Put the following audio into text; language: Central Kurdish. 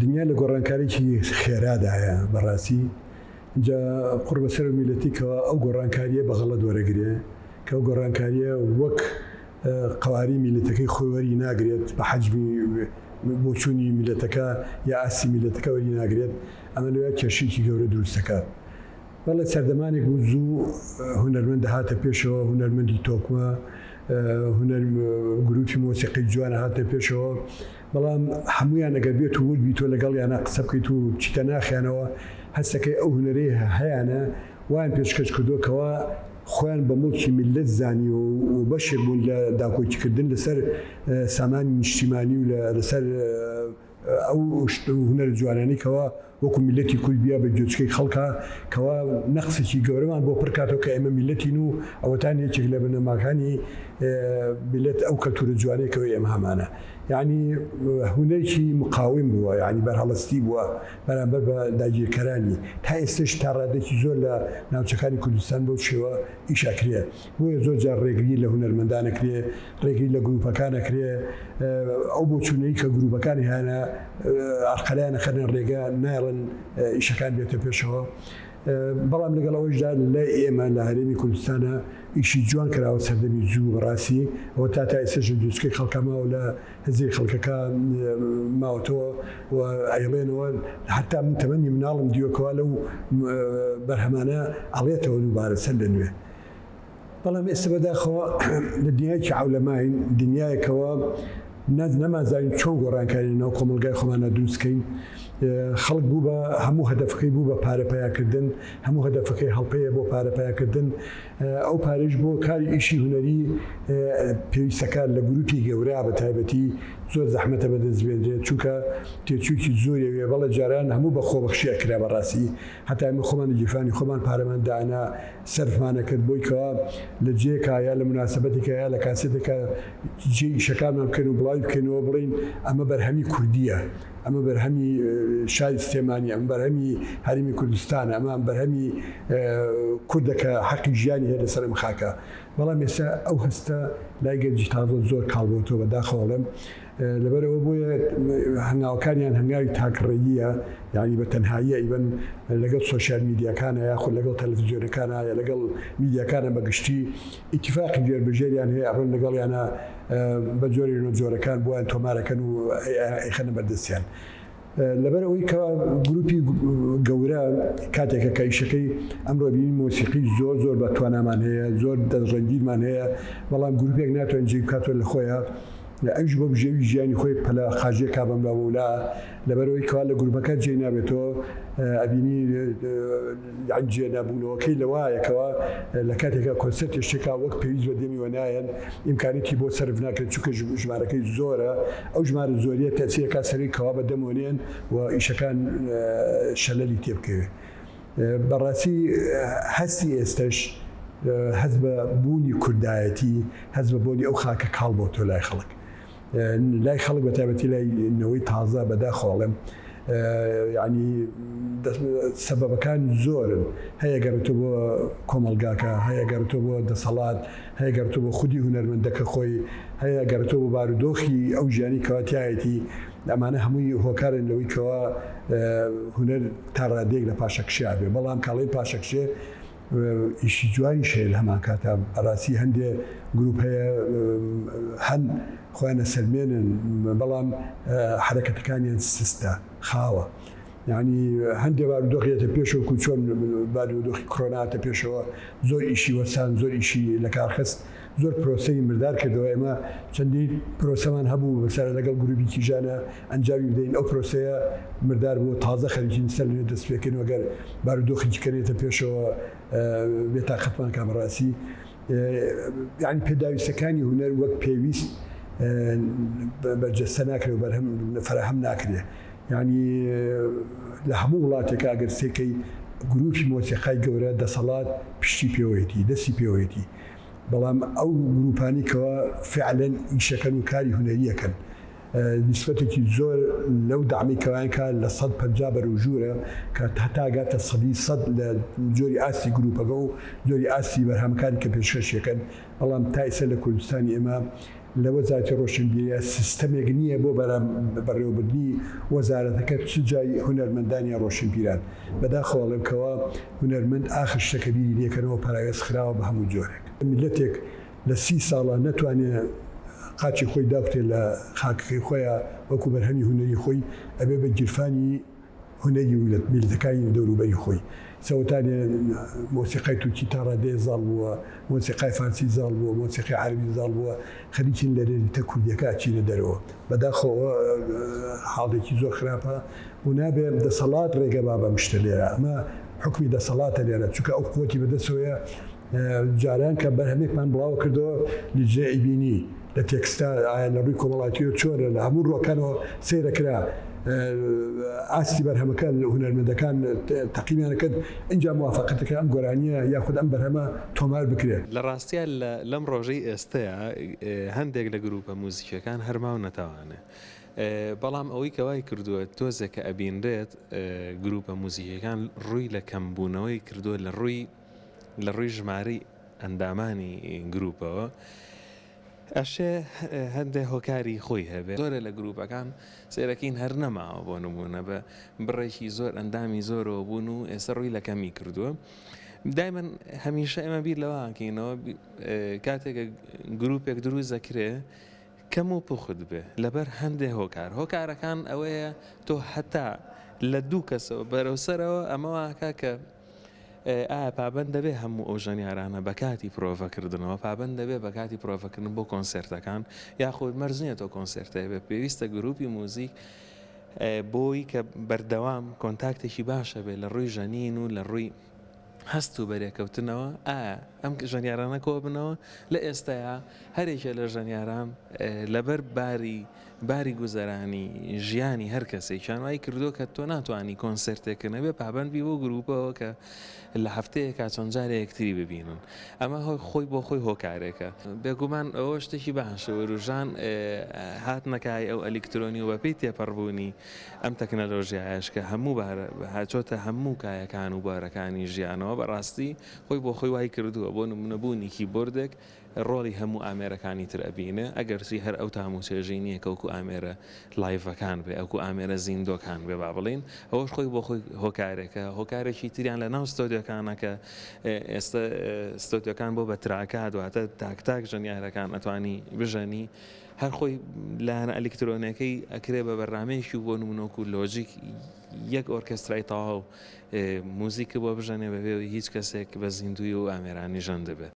دنیا لە گۆڕانکاریی خێرادایە بەڕاستی اینجا قڕ بەسەر میلەتیکەوە ئەو گۆڕانکاریە بەغەڵە دۆرەگرێ کە ئەو گۆڕانکاریە وەک قواری میلەتەکەی خۆی وەری ناگرێت بە حەجمی بۆچوونی میلەتەکە یا ئاسی میلەتەکە وەری ناگرێت ئەمە لەوێ کێشەیەکی گەورە دروستەکات. بەڵێ سەردەمانێک بوو زوو هونەرمەندە هاتە پێشەوە، هونەرمەندی تۆکمە، هونەر گروپی مۆسیقی جوانە هاتە پێشەوە، بەڵام هەمویان ئەگەر بێت و وەربی تۆ لەگەڵ یانە قسە بکەیت و چیتە ناخیانەوە هەستەکەی ئەو هونەرەی هەیەە وان پێشکەش کردوکەوە خۆیان بە مڵکی میلەت زانی و بەشێک بوون لە داکۆکیکردن لەسەر سامانی نیشتیمانی و لەسەر ئەو هونەر جوانانیکەوە وەکو میلەتی کورد بیا بە گوێچکەی خەڵکە کەوا نەقسێکی گەورەمان بۆ پڕکاتەوە کە ئێمە میلەتین و ئەوەتان یەکێک لە بنەماکانی میلەت ئەو کەلتورە جوانەیەکەوە ئێمە هەمانە. یعنی هونەرێکی مقاوم بووە، یعنی بەرهەڵستی بووە بەرامبەر بە داگیرکەرانی تا ئێستش تا ڕادێکی زۆر لە ناوچەکانی کوردستان بەو شێوە ئیشاکرێ. بۆیە زۆر جار ڕێگری لە هونەرمەندانەکرێ، ڕێگری لە گروپەکانەکرێ، ئەو بۆچوونەی کە گروپەکانی هیانە ئەرقەلایانە خەرنە ڕێگە ناڵن ئیشەکان بێتە پێشەوە. بەڵام لەگەڵ ئەوەشدا لە ئێمە لە هەرێمی کوردستانە ئیشی جوان کراوە سەردەمی زوو بەڕاستی ئەوە تا ئێستش دووسکەی خەڵکەماوە لە هەزی خەڵکەکە ماوەتەوە و ئەیڵێنەوە حتا من تەمەنی مناڵم دیوەکەوە لەو بەرهەمانە ئەڵێتەوە دووبارە سەر لە نوێ. بەڵام ئێستا بەداخەوە لە دنیایکی عەولەماین، دنیایەکەوە نەمازانین چۆن گۆڕانکاری ناو کۆمەلگای خۆمانە دروستکەین. خەڵک بوو بە هەموو هەدەفەکەی بوو بە پارەپایاکردن، هەموو هەدەفەکەی هەڵپەیە بۆ پارەپایاکردن. ئەو پارێش بۆ کاری ئیشی هونەری پێویستەکان لە گروپی گەورە بە تایبەتی زۆر زەحمەتە بەدەستبێنرێت چونکە تێچووکی زۆریەوێ. بەڵێ جاران هەموو بە خۆبەخشیە کرا بەڕاستی، هەتا ئێمە خۆمان لە گیرفانی خۆمان پارەمان دانا سەرفمانە کرد بۆی کەوا لە جێکە یا لە مناسبەتێکە یا لە کاسێتێکە جێ ئیشەکانمان بکەن و بڵاوی بکەنەوە بڵین ئەمە بەرهەمی کوردیە، ئەمە بەرهەمی شای سلێمانی، ئەمە بەرهەمی هەرێمی کوردستانە، ئەمە بەرهەمی کوردەکە حەقی ژیانی هەیە لەسەر ئەم خاکە. بەڵام ئێستا ئەو هەستە لای گەنجی تازە زۆر کاڵبۆتەوە بەداخەوەڵێم. لەبەرەوە بۆیە هەنگاوەکانیان هەنگاوی تاکڕێیە، یعنی بە تەنهاییە ئیبەن لەگەڵ سۆشیال میدیاکانە یاخود لەگەڵ تەلەڤیزیۆنەکانە یا لەگەڵ میدیاکانە بەگشتی ئیتیفاقی جێربەجێریان هەیە ئەڕۆن لەگەڵیانە بە جۆری جۆرەکان بۆیان تۆمارەکەن و ئەیخەنە بەردەستیان. لەبەرەوەی کە گروپی گەورە کاتێکە کە ئیشەکەی ئەمڕۆ بینی مۆسیقی زۆر زۆر بە توانامان هەیە، زۆر دەستڕەنگیرمان هەیە، بەڵام گروپێک ناتوانین جێ بکاتۆ لە خۆیە ئەوش بۆ بژێوی ژیانی خۆی پەلە خاژێ کابم لاوەولا. لەبەرەوەی کەوا لە گروپەکە جێ نابێتەوە ئەبینی جێ نابوونەوەکەی لەوایەکەوە لە کاتێکە کۆنسەرت شتێکا وەک پێویست بە دێمی وەنایەن ئیمکانێتی بۆ سەرف ناکرێت چونکە ژمارەکەی زۆرە. ئەو ژمارە زۆریە تەسیرەکە سەری کەوا بە دەمونێن و ئیشەکان شەلەلی تێبکەوێت. بەڕاستی هەستی ئێستش هەست بە بوونی کوردایەتی، هەست بە بۆنی ئەو خاکە کاڵ بۆ تۆ لای خەڵک، لای خەڵک بە تایبەتی لای نەوەی تازە بەداخەوەڵێم. یعنی سەبەبەکان زۆرن، هەیە گەڕێتۆ بۆ کۆمەلگاکە، هەیە گەڕێتۆ بۆ دەسەڵات، هەیە گەڕێتۆ بۆ خودی هونەرمەندەکە خۆی، هەیە گەڕێتۆ بۆ بارودۆخی ئەو ژیانی کەواتایەتی. ئەمانە هەمووی هۆکارن لەوەی کەوا هونەر تا ڕادێک لە پاشەکشێ بێ. بەڵام کاڵی پاشەکشێ ئیشی جوانی شەیە لە هەمان کاتە بەڕاستی هەندێ گروپ هەیە هەن خۆیانە سەلمێنن بەڵام حرەکەتەکانیان سستە خاوە. یعنی هەندێک بارودۆخیەتە پێشەوە و چۆن بارودۆخی کڕۆناتە پێشەوە زۆر ئیشی وەسان، زۆر ئیشی لە کارخست، زۆر پرۆسەی مردار کردەوە. ئێمە چەندی پرۆسەمان هەبوو بەسەر لەگەڵ گروپی کیژانە ئەنجامی بدەین، ئەو پرۆسەیە مردار بۆ تازە خەریکین سەر لێ دەست پێکەین وەگەر بارودۆخی کەرێتە پێشەوە بێتاقەتمان کامەڕاستی. یعنی پێداویستەکانی هونەر وەک پێویست بەرجەستە ناکرێت و بەرهەم فەرەهەم ناکرێت. یعنی لە هەموو وڵاتێکە ئەگەر سێکەی گروپی مۆسیقای گەورە دەسەڵات پشتی پێوەیەتی، دەستی پێوەیەتی. بەڵام ئەو گروپانی کەوا فعلەن ئیشەکەن و کاری هونەریەکەن نسبەتێکی زۆر لەو دامی کەوانکە لە 150 بەروژوورە کە هەتاگاتە 100 لە جۆری ئاسی گروپەکە و جۆری ئاسی بەرهەمەکانی کە پێشکەشیەکەن. بەڵام تا ئێستا لە کوردستانی ئێمە لە وەزارەتی ڕۆشنبیریە سیستەمێک نییە بۆ بەڕێوەبردننی وەزارەتەکە چ جای هونەرمەندانی ڕۆشنبیران بەداخەوەڵێمکەوە هونەرمەند ئاخر شتەکە بیری لێکەنەوە پاراوێز خراوە بە هەموو جۆرێک میلەتێک لە 30 ساڵە نەتوانێت قاچی خۆی داوتێ لە خاکەکەی خۆیان وەکو بەرهەمی هونەری خۆی ئەبێ بە گیرفانی هونەری میلەتەکانی دەوروبەری خۆی سەوتانێ مۆسیقای تورکی تا ڕادەیە زاڵ بووە مۆسیقای فارسی زاڵ بووە مۆسیقای عەربی زاڵ بووە خەریکین لە ریتە کوردیەکە ئاچینە دەرەوە بەداخەوە حاڵێکی زۆر خراپە و نابێ دەسەڵات ڕێگە با بەم شتە لێرە ئەمە حکمی دەسەڵاتە لێرە چونکە ئەو قووەتی بەدەستەوەیە جاران کە بەرهەمێکمان بڵاو کردەوە لیجێ ئیبینی لە تێکستا لە ڕووی کۆمەڵاتیۆ چۆرە لە هەموو ڕۆکانەوە سیرەکرا ئاستی بەرهەمەکە هونەرمەندەکان تەقیمیانەکەن اینجا موافقەتەکە ئەم گۆرانیە یاخود ئەم بەرهەمە تۆمار بکرێت لە ڕاستیە لەم ڕۆژەی ئێستەیە هەندێک لە گروپە موزیکەکان هەرماو نەتەوانێ بەڵام ئەوەی کەوای کردووە تۆزێک کە ئەبینرێت گروپە موزیکەکان ڕووی لە کەمبوونەوەی کردووە لە ڕووی ژمارەی ئەندامانی گروپەوە ئەشێ هەندێک هۆکاری خۆی هەبێت زۆرە لە گروپەکان سێرەکەین هەر نەماوە بۆ نمونە بە بڕێکی زۆر ئەندامی زۆرەوە بوون و ئێستا ڕووی لە کەمی کردووە دایمەن هەمیشە ئێمە بیر لەوەکەینەوە کاتێکە گروپێک دروست دەکرێ کەم و پوخت بێ لەبەر هەندێک هۆکارەکان ئەوەیە تۆ هەتا لە دوو کەسەوە بەرەوسەرەوە ئەمەوەکە کە ئایا پابند دەبێ هەموو ئەو ژەنیارانە بە کاتی پرۆڤەکردنەوە پابند دەبێ بە کاتی پرۆڤەکردن بۆ کۆنسرتەکان یاخود مەرزنیێتەوە کۆنسرتەیە بێ پێویستە گروپی موزیک بۆی کە بەردەوام کۆنتاکتێکی باشە بێ لە ڕووی ژەنین و لە ڕووی هەست و بەرێکەوتنەوە ئایا ئەم ژەنیارانە کۆ بنەوە لە ئێستایا هەرێکە لە ژەنیاران لەبەر باری گوزەرانی ژیانی هەر کەسێکیان وای کردو کە تۆ ناتوانانی کۆنسرتێکە نەبێ پابندبی بۆ گروپەوە کە لە هەفتەیەکا چەند جارێ یەکتری ببینن ئەمە خۆی بۆ خۆی هۆکارێکە بێگومان ئەوە شتێکی باشە وروژان هات نەکای ئەو ئەلکترۆنی و بەپێی تێپەڕبوونی ئەم تەکنەلۆژیایش کە هەموو هاچۆتە هەموو کایەکان و بارەکانی ژیانەوە بەڕاستی خۆی بۆ خۆی وای کردووە بۆ نمونەبوونی کیبۆردێک ڕۆڵی هەموو ئامێرەکانی تر ئەبینە ئەگەرسی هەر ئەو تاموسێژی نییە کەوکو ئامێرە لایڤەکان بێ ئەوکو ئامێرە زیندۆکان بێ با بڵین ئەوەش خۆی بۆ خۆی هۆکارێکە هۆکارێکی تریان لە ناو ستۆدیۆکانە کە ئێستا ستۆدیۆکان بۆ بە تراکات واتە تاک ژەنیارەکان ئەتوانی بژەنی هەر خۆی لاەنە ئەلکترۆنەکەی ئەکرێ بە بەرنامەیەکی بۆ نمونۆکو لۆجیک یەک ئۆرکسترای تەواو موزیکە بۆ بژەنێ بەبێ هیچ کەسێک بە زیندوی و ئامێرانی ژەن دەبێت